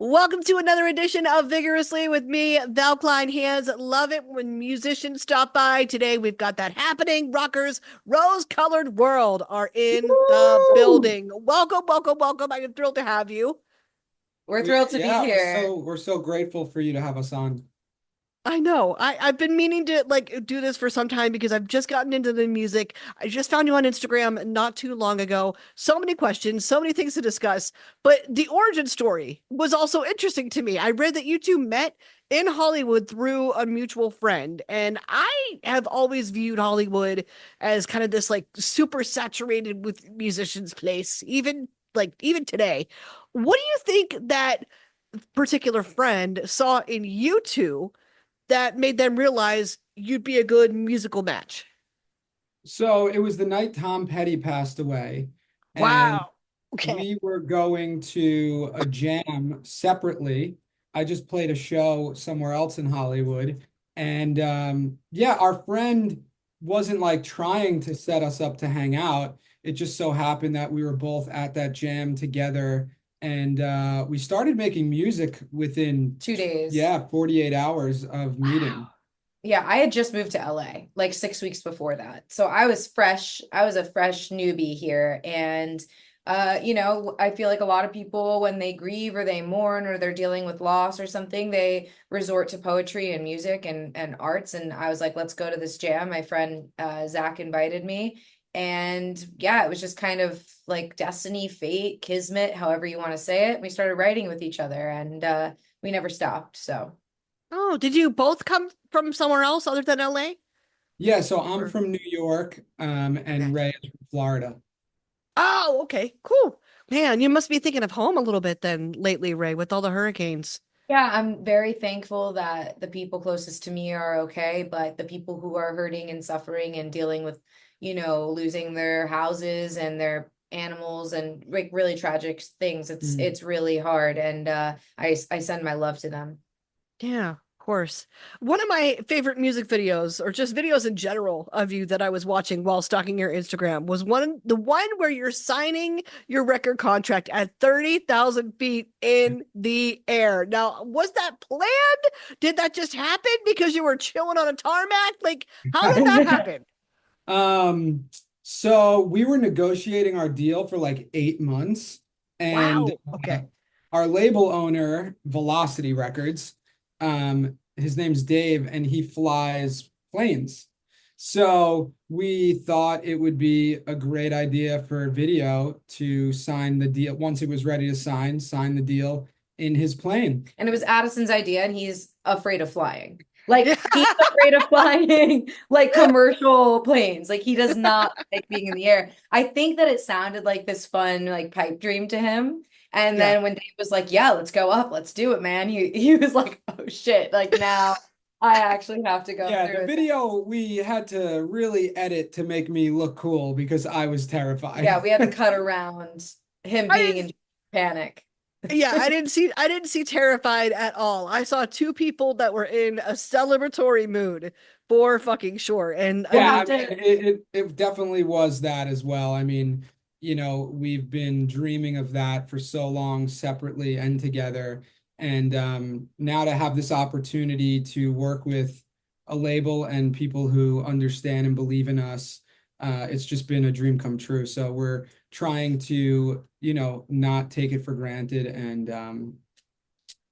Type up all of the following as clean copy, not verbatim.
Welcome to another edition of Vigorously with me, Val Klein Hands. Love it when musicians stop by. Today we've got that happening. Rockers, Rose-Colored World are in the Woo! building. Welcome, welcome, welcome. I am thrilled to have you. We're thrilled to be Yeah, here. we're so grateful for you to have us on. I know. I've been meaning to do this for some time because I've just gotten into the music. I just found you on Instagram not too long ago. So many questions, so many things to discuss. But the origin story was also interesting to me. I read that you two met in Hollywood through a mutual friend, and I have always viewed Hollywood as kind of this super saturated with musicians place, even today. What do you think that particular friend saw in you two that made them realize you'd be a good musical match? So it was the night Tom Petty passed away, and Wow. Okay. we were going to a jam separately. I just played a show somewhere else in Hollywood, and yeah, our friend wasn't like trying to set us up to hang out. It just so happened that we were both at that jam together, and we started making music within, 2 days. yeah, 48 hours of meeting. Wow. Yeah, I had just moved to LA like 6 weeks before that. So I was fresh. I was a fresh newbie here. And I feel like a lot of people when they grieve or they mourn or they're dealing with loss or something, they resort to poetry and music and arts. And I was like, let's go to this jam. My friend Zach invited me. And yeah, it was just kind of like destiny, fate, kismet, however you want to say it. We started writing with each other and we never stopped. So Oh, did you both come from somewhere else other than LA? Yeah, so I'm Or from New York, okay. and Ray is from Florida. Oh, okay. Cool. Man, you must be thinking of home a little bit then lately, Ray, with all the hurricanes. yeah, I'm very thankful that the people closest to me are okay, but the people who are hurting and suffering and dealing with, losing their houses and their animals and like really tragic things, it's Mm. it's really hard. And I send my love to them. Yeah, of course. One of my favorite music videos, or just videos in general of you that I was watching while stalking your Instagram, was the one where you're signing your record contract at 30,000 feet in the air. Now, was that planned? Did that just happen because you were chilling on a tarmac? Like, how did that happen? Um, so we were negotiating our deal for like 8 months, and Wow. uh, Okay. our label owner, Velocity Records, his name's Dave, and he flies planes. So we thought it would be a great idea for video to sign the deal. Once it was ready to sign the deal in his plane. And it was Addison's idea, and he's afraid of flying. Like Yeah. he's afraid of flying like commercial planes. Like he does not like being in the air. I think that it sounded like this fun like pipe dream to him. And Yeah. then when Dave was like, "Yeah, let's go up, let's do it, man," he was like, "Oh shit!" Like now I actually have to go Yeah, through the it. video we had to really edit to make me look cool because I was Yeah, terrified. we had to cut around him I being didn't in panic. Yeah, I didn't see terrified at all. I saw two people that were in a celebratory mood for fucking sure. And I We'll Yeah, have I mean, mean, to. it definitely was that as well. I mean, we've been dreaming of that for so long separately and together. And now to have this opportunity to work with a label and people who understand and believe in us, it's just been a dream come true. So we're trying to, not take it for granted and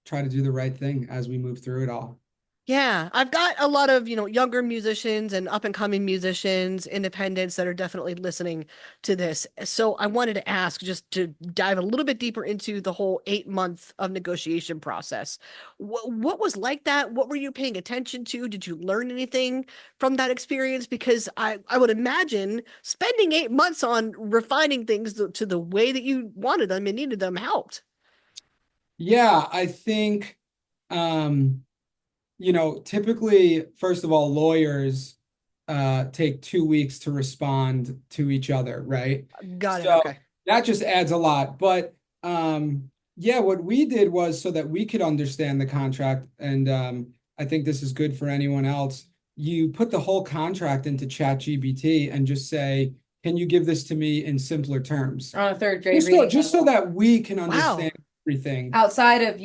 try to do the right thing as we move through it all. yeah, I've got a lot of, younger musicians and up and coming musicians, independents that are definitely listening to this. So I wanted to ask just to dive a little bit deeper into the whole 8 month of negotiation process. What was like that? What were you paying attention to? Did you learn anything from that experience? Because I would imagine spending 8 months on refining things to the way that you wanted them and needed them helped. Yeah, I think um typically, first of all, lawyers take 2 weeks to respond to each other, right? Got it. So Okay. that just adds a lot. But yeah, what we did was so that we could understand the contract, and I think this is good for anyone else. You put the whole contract into ChatGPT and just say, "Can you give this to me in simpler terms?" On a third grade Just so reading just so level. that we can understand Wow. everything. outside of,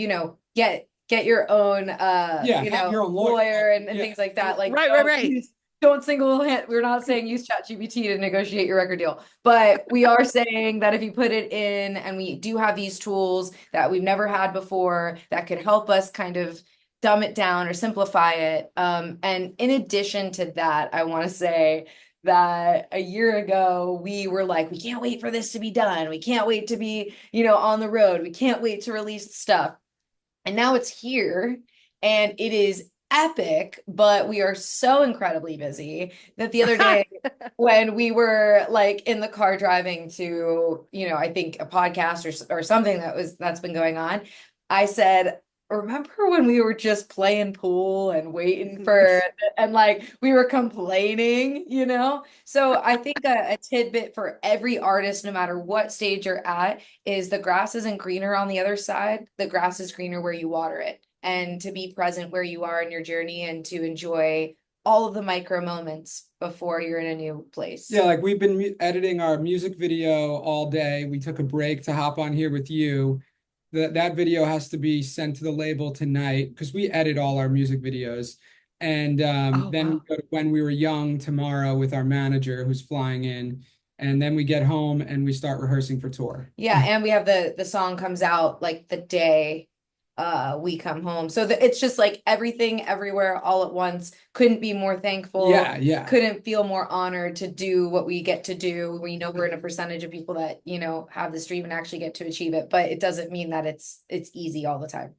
get your own Yeah, have your own lawyer and Yeah. things like that. Like Right. don't single hand. We're not saying use ChatGPT to negotiate your record deal, but we are saying that if you put it in, and we do have these tools that we've never had before that could help us kind of dumb it down or simplify it. And in addition to that, I want to say that a year ago we were like, we can't wait for this to be done. We can't wait to be, on the road. We can't wait to release stuff. And now it's here, and it is epic, but we are so incredibly busy that the other day when we were like in the car driving to, I think a podcast or something that's been going on, I said, remember when we were just playing pool and waiting for, and like we were complaining, So I think a tidbit for every artist, no matter what stage you're at, is the grass isn't greener on the other side. The grass is greener where you water it, and to be present where you are in your journey and to enjoy all of the micro moments before you're in a new place. Yeah, like we've been editing our music video all day. We took a break to hop on here with you. That video has to be sent to the label tonight because we edit all our music videos. And then we go to When We Were Young tomorrow with our manager who's flying in. And then we get home and we start rehearsing for tour. Yeah, and we have the song comes out like the day we come home. So it's just like everything everywhere all at once. Couldn't be more thankful. Yeah. Couldn't feel more honored to do what we get to do. We know we're in a percentage of people that, have this dream and actually get to achieve it, but it doesn't mean that it's easy all the time.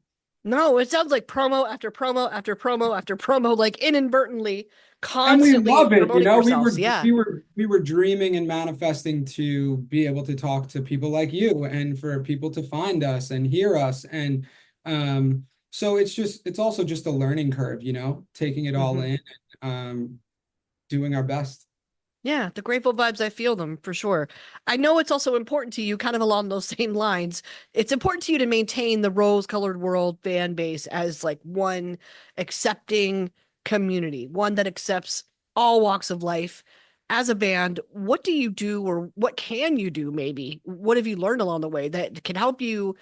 No, it sounds like promo after promo after promo after promo, like inadvertently, constantly. And we love it, yourselves. we were dreaming and manifesting to be able to talk to people like you and for people to find us and hear us. And so it's also just a learning curve, taking it all in, doing our best. Yeah, the grateful vibes, I feel them for sure. I know it's also important to you, kind of along those same lines. It's important to you to maintain the rose-colored world fan base as like one accepting community, one that accepts all walks of life. As a band, what do you do, or what can you do maybe? What have you learned along the way that can help you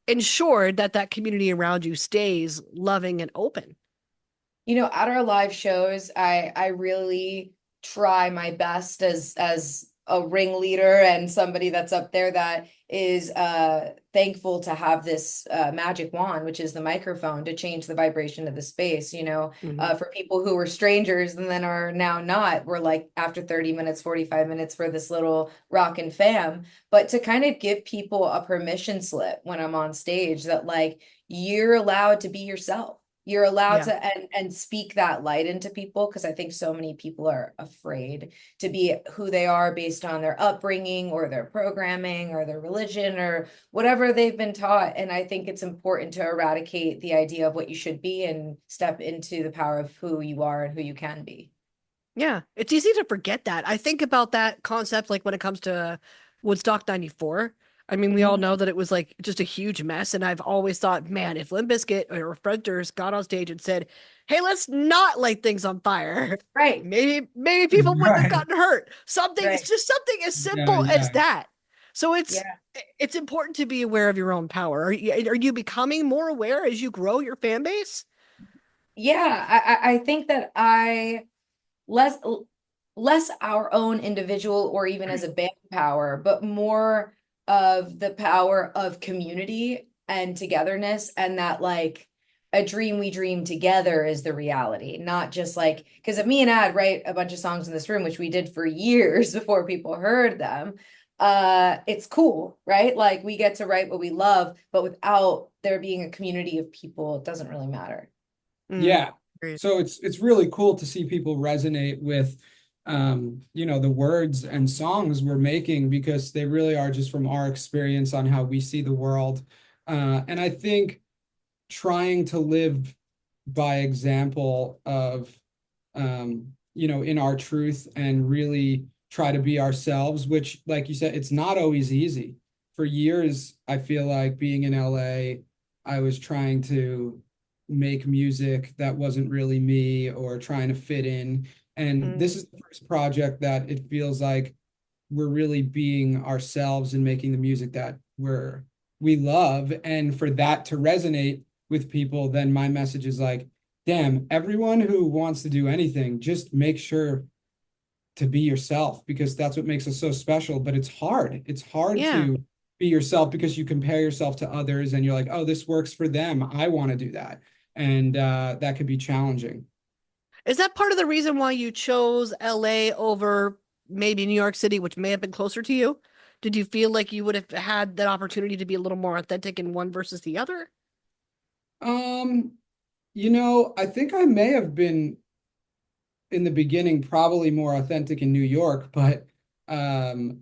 ensure that that community around you stays loving and open? At our live shows, I really try my best as a ringleader and somebody that's up there that is thankful to have this magic wand, which is the microphone, to change the vibration of the space. For people who were strangers and then are now not, we're like after 30 minutes, 45 minutes for this little rockin' fam, but to kind of give people a permission slip when I'm on stage that like, you're allowed to be yourself. You're allowed to and speak that light into people, because I think so many people are afraid to be who they are based on their upbringing or their programming or their religion or whatever they've been taught. And I think it's important to eradicate the idea of what you should be and step into the power of who you are and who you can be. Yeah, it's easy to forget that. I think about that concept like when it comes to Woodstock 94. I mean, we all know that it was like just a huge mess. And I've always thought, man, if Limp Bizkit or Fred Durst got on stage and said, hey, let's not light things on fire. Right. Maybe people wouldn't have gotten hurt. Something, Right. It's just something as simple as that. So it's important to be aware of your own power. Are you becoming more aware as you grow your fan base? Yeah, I think that less our own individual or even as a band power, but more of the power of community and togetherness, and that like a dream we dream together is the reality, not just like, because if me and Ad write a bunch of songs in this room, which we did for years before people heard them, it's cool, right? Like we get to write what we love, but without there being a community of people, it doesn't really matter. Yeah. So it's really cool to see people resonate with the words and songs we're making, because they really are just from our experience on how we see the world. And I think trying to live by example of, in our truth and really try to be ourselves, which, like you said, it's not always easy. For years, I feel like being in LA, I was trying to make music that wasn't really me or trying to fit in. And this is the first project that it feels like we're really being ourselves and making the music that we're we love, and for that to resonate with people, then my message is like, damn, everyone who wants to do anything, just make sure to be yourself, because that's what makes us so special. But it's hard. It's hard Yeah. to be yourself because you compare yourself to others and you're like, oh, this works for them, I want to do that. And that could be challenging. Is that part of the reason why you chose LA over maybe New York City, which may have been closer to you? Did you feel like you would have had that opportunity to be a little more authentic in one versus the other? Um, I think I may have been in the beginning probably more authentic in New York, but um,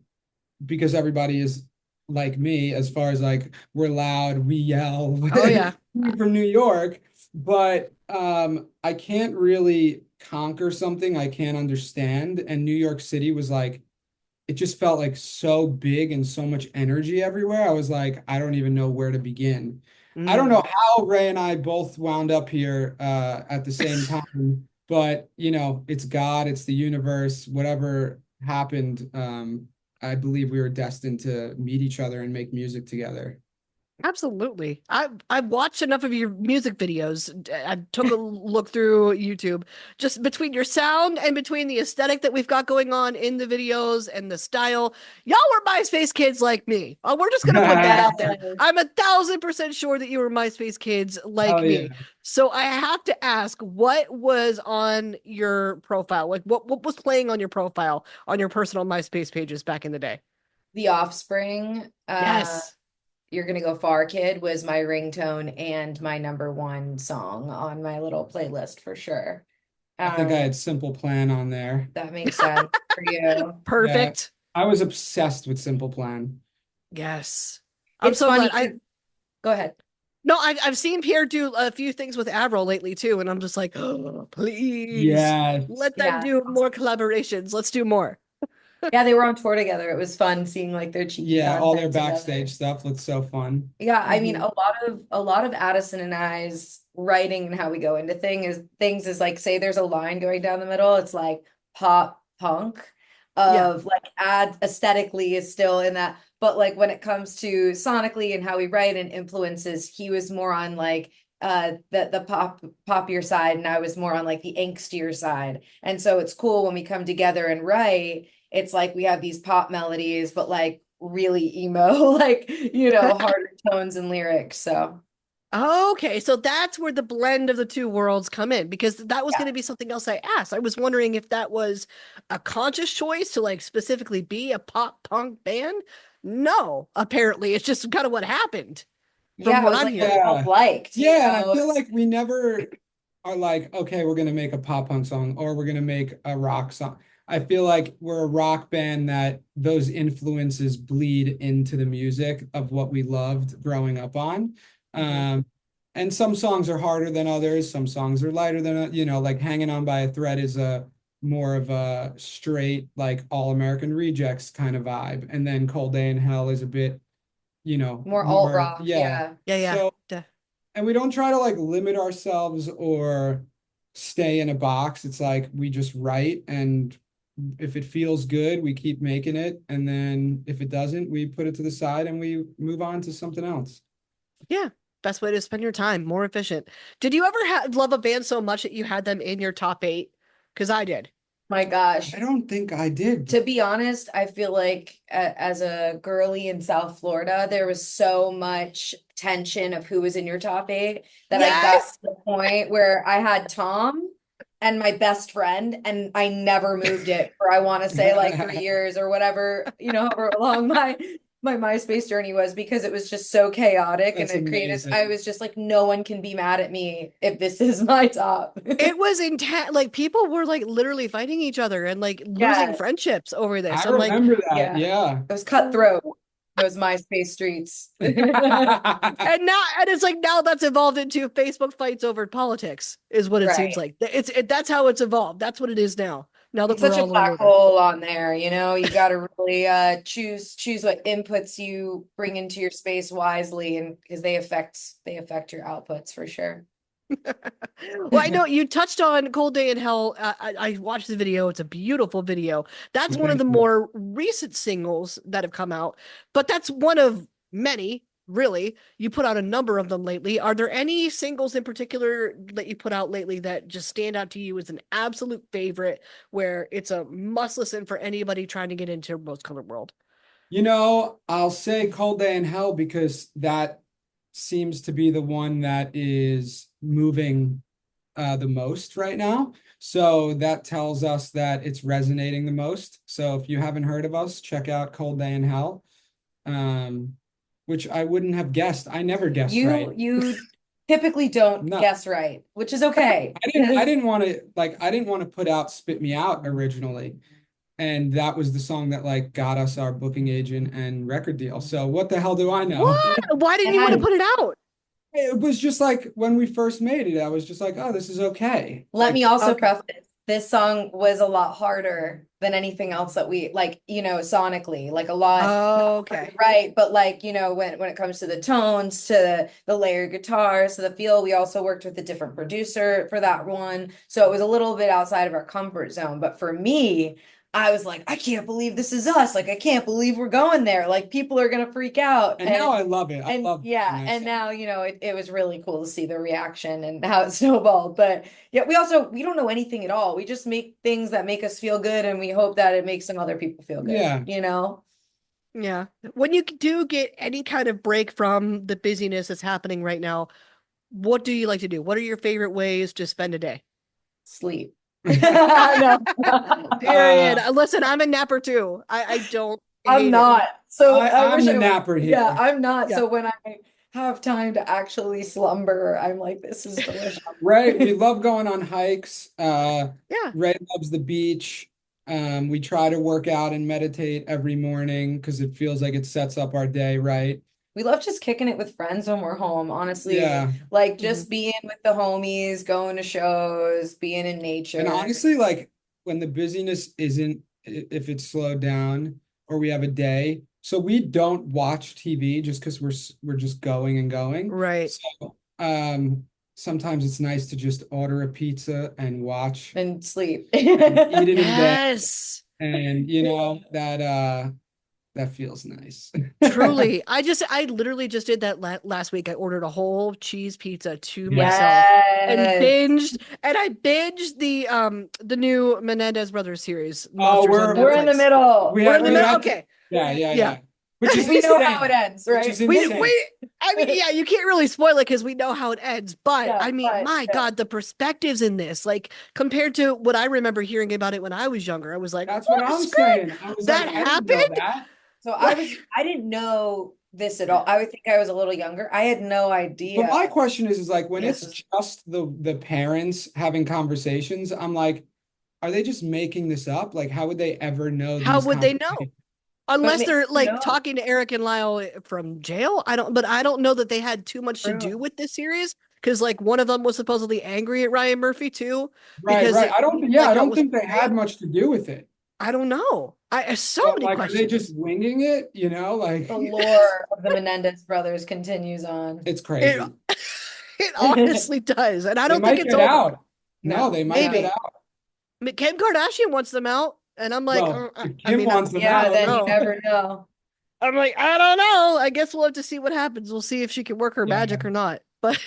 because everybody is like me, as far as like we're loud, we yell Oh yeah. from New York, but I can't really conquer something I can't understand. And New York City was like, it just felt like so big and so much energy everywhere. I was like, I don't even know where to begin. I don't know Mm. how Ray and I both wound up here at the same time, but it's God, it's the universe, whatever happened. I believe we were destined to meet each other and make music together. Absolutely. I've watched enough of your music videos. I took a look through YouTube. Just between your sound and between the aesthetic that we've got going on in the videos and the style, y'all were MySpace kids like me. We're just gonna put that out there. Yes. I'm 1,000% sure that you were MySpace kids like Oh me. yeah. So I have to ask, what was on your profile? Like what was playing on your profile on your personal MySpace pages back in the day? The Offspring, Yes. You're Gonna Go Far Kid was my ringtone and my number one song on my little playlist for sure. I think I Um, had Simple Plan on there. that makes sense for you. Yeah. Perfect. I was obsessed with Simple Plan. Yes. I'm It's so glad. funny. Go ahead. No, I've seen Pierre do a few things with Avril lately too, and I'm just like, oh, please Yes. let them Yeah. do more collaborations. Let's do more. Yeah, they were on tour together. It was fun seeing like their cheeky Yeah, all their content together. backstage stuff looks so fun. Yeah, I mean, Mhm. a lot of Addison and I's writing and how we go into things is like, say there's a line going down the middle, it's like pop punk Yeah. of like ad aesthetically is still in that, but like when it comes to sonically and how we write and influences, he was more on like the poppier side and I was more on like the angstier side. And so it's cool when we come together and write, it's like we have these pop melodies, but like really emo, like, harder tones and lyrics. So, Okay, so that's where the blend of the two worlds come in because that was going yeah. to be something else I asked. I was wondering if that was a conscious choice to like specifically be a pop punk band. No, apparently it's just kind of what happened from Yeah, it what was I'm like what we hearing. both Yeah. liked, Yeah, and I feel like we never are like, okay, we're gonna make a pop punk song or we're gonna make a rock song. I feel like we're a rock band that those influences bleed into the music of what we loved growing up on. Mhm. And some songs are harder than others, some songs are lighter than, like Hanging On by a Thread is a more of a straight, like All American Rejects kind of vibe. And then Cold Day in Hell is a bit, More alt more, rock. yeah. Yeah. Yeah, yeah. So Duh. and we don't try to like limit ourselves or stay in a box. It's like we just write, and if it feels good, we keep making it. And then if it doesn't, we put it to the side and we move on to something else. Yeah, best way to spend your time, more efficient. Did you ever love a band so much that you had them in your top eight? Because I did. My I gosh. don't think I did. To be honest, I feel like as a girly in South Florida, there was so much tension of who was in your top eight that I got to Yes. the point where I had Tom and my best friend, and I never moved it for I want to say like 3 years or whatever, however long my MySpace journey was because it was just so chaotic and That's it created. I amazing. was just like, no one can be mad at me if this is my top. It was intense. Like people were like literally fighting each other and like losing Yeah, friendships over I this. I'm like, remember that. yeah. Yeah. It was cutthroat. Those MySpace streets. and now, and it's like now that's evolved into Facebook fights over politics, is what it seems Right. like. That's how it's evolved. That's what it is now. Now that It's we're such a all black older. hole on there, you got to really choose what inputs you bring into your space wisely and because they affect your outputs for sure. Well, I know you touched on Cold Day in Hell. I watched the video. It's a beautiful video. That's one of Thank the you. more recent singles that have come out, but that's one of many. really. You put out a number of them lately. Are there any singles in particular that you put out lately that just stand out to you as an absolute favorite, where it's a must listen for anybody trying to get into Rose Colored World? You know, I'll say Cold Day in Hell because that seems to be the one that is moving the most right now. So that tells us that it's resonating the most. So if you haven't heard of us, check out Cold Day in Hell, um, which I wouldn't have guessed. I never guessed right. You typically don't No. guess right, which is okay. I didn't want to I didn't want to put out Spit Me Out originally. And that was the song that like got us our booking agent and record deal. So what the hell do I know? What? Why didn't you want to put it out? It was just like when we first made it, I was just like, oh, this is okay. Let Like, me also Okay. preface, this song was a lot harder than anything else that we like, sonically, like a lot. Okay. Right, but like, when it comes to the tones, to the layered guitars, to the feel, we also worked with a different producer for that one. So it was a little bit outside of our comfort zone. But for me, I was like, I can't believe this is us. Like, I can't believe we're going there. Like, people are gonna freak out. and now I love it. I And love yeah, when I and say- now, it was really cool to see the reaction and how it snowballed. But yeah, we don't know anything at all. We just make things that make us feel good, and we hope that it makes some other people feel good. Yeah. Yeah. When you do get any kind of break from the busyness that's happening right now, what do you like to do? What are your favorite ways to spend a day? Sleep. No. Period. Listen, I'm a napper too. I don't hate I'm it. not. So I'm wish the I was- napper here. Yeah, I'm not. Yeah. So when I have time to actually slumber, I'm like, this is delicious. Right. We love going on hikes. Yeah. Ray loves the beach. We try to work out and meditate every morning because it feels like it sets up our day right. We love just kicking it with friends when we're home, honestly. Yeah. Like just being with the homies, going to shows, being in nature. And honestly, like when the busyness isn't, if it's slowed down or we have a day, so we don't watch TV just because we're just going and going. Right. So sometimes it's nice to just order a pizza and watch and sleep. and eat it in bed. Yes. And that feels nice. Truly. I literally just did that last week. I ordered a whole cheese pizza to Yeah. myself and Yes. I binged the new Menendez Brothers series. Oh, Monsters on We're in the Netflix. middle. We We're have- in the we middle. have- Okay. Yeah. Which is We know insane. how it ends, right? Which is We insane. I mean, yeah, you can't really spoil it because we know how it ends. But Yeah, I mean, but, my yeah. God, the perspectives in this, like compared to what I remember hearing about it when I was younger, I was like, That's what I'm screw- saying. I was that like, I didn't know happened? that. So I didn't know this at all. I would think I was a little younger. I had no idea. But my question is like when Yes. it's just the parents having conversations, I'm like, are they just making this up? Like, how would they ever know How these would they know? conversations? Unless maybe they're like no. talking to Eric and Lyle from jail. I don't know that they had too much to True. do with this series because like one of them was supposedly angry at Ryan Murphy too. Right. Because I don't like, I it don't was think they great. had much to do with it. I don't know. I so So, many like, questions. are they just winging it? Like The lore of the Menendez brothers continues on. it's crazy. It honestly does. And I They don't might think it's get over. out. No, No, they might maybe. get out. Kim Kardashian wants them out. And I'm like, Well, I if Kim mean, wants them Yeah, out. then no. you never know. I'm like, I don't know. I guess we'll have to see what happens. We'll see if she can work her magic or not. But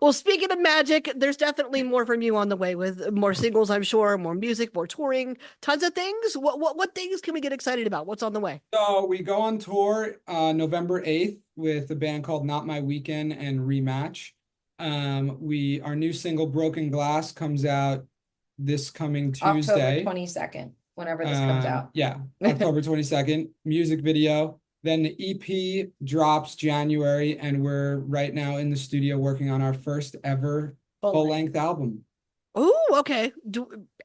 well, speaking of magic, there's definitely more from you on the way with more singles, I'm sure, more music, more touring, tons of things. What things can we get excited about? What's on the way? So we go on tour November 8th with a band called Not My Weekend and Rematch. Our new single Broken Glass comes out this coming Tuesday. October 22nd, whenever this comes out. Yeah, October 22nd. Music video. Then the EP drops January, and we're right now in the studio working on our first ever full-length album. Oh, okay.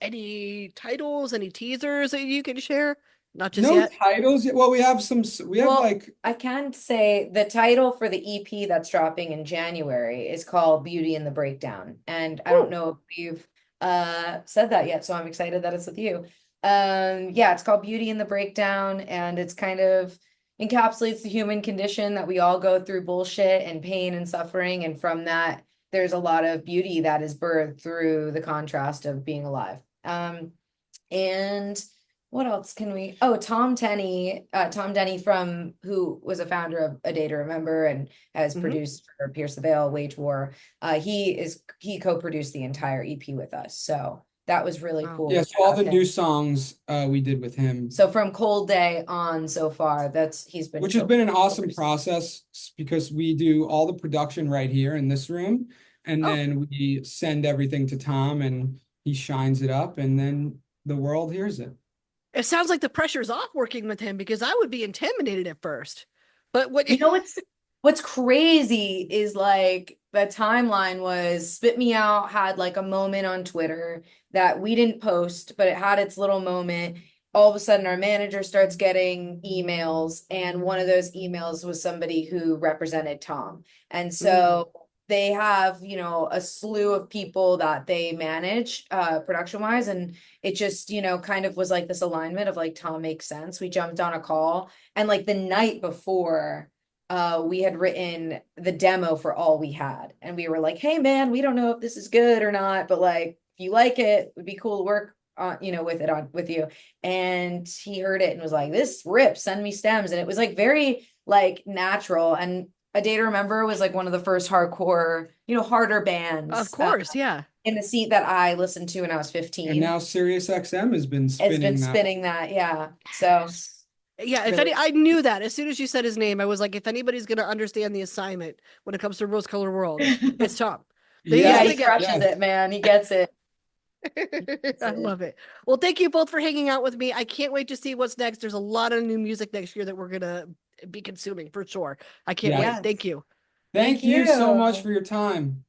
Any titles, any teasers that you can share? Not just No yet. titles yet. Well, we have Well, like I can say the title for the EP that's dropping in January is called Beauty in the Breakdown. And I don't know if you've said that yet, so I'm excited that it's with you. Yeah, it's called Beauty in the Breakdown, and it's kind of encapsulates the human condition that we all go through bullshit and pain and suffering. And from that, there's a lot of beauty that is birthed through the contrast of being alive. And what else can we, oh, Tom Denny from, who was a founder of A Day to Remember and has Mhm. produced for Pierce the Veil, Wage War. He co-produced the entire EP with us. So that was really Wow. cool Yeah, to so all have the him. new songs we did with him, So from Cold Day on so far, he's been which has been an awesome process because we do all the production right here in this room, and Oh, then we send everything to Tom and he shines it up, and then the world hears it. it sounds like the pressure's off working with him because I would be intimidated at first. But what You know what's crazy is like the timeline was Spit Me Out had like a moment on Twitter that we didn't post, but it had its little moment. All of a sudden our manager starts getting emails, and one of those emails was somebody who represented Tom. And so they have, you know, a slew of people that they manage production wise, and it just, you know, kind of was like this alignment of like Tom makes sense. We jumped on a call, and like the night before we had written the demo for All We Had, and we were like, hey man, we don't know if this is good or not, but like if you like it would be cool to work on, you know, with it on with you. And he heard it and was like, this rips, send me stems. And it was like very like natural. And A Day to Remember was like one of the first hardcore, you know, harder of bands course, yeah. in the seat that I listened to when I was And 15. now Sirius XM has been It's been spinning that. spinning that, yeah. So Yeah, if really, any, I knew that as soon as you said his name, I was like, if anybody's going to understand the assignment when it comes to Rose Color World, it's Tom. He's yeah, going to he Yes, get crushes yes. it, man. He gets it. Gets I it. love it. Well, thank you both for hanging out with me. I can't wait to see what's next. There's a lot of new music next year that we're going to be consuming for sure. I can't Yes. wait. Yes. Thank you. Thank Thank you so much you. for your time.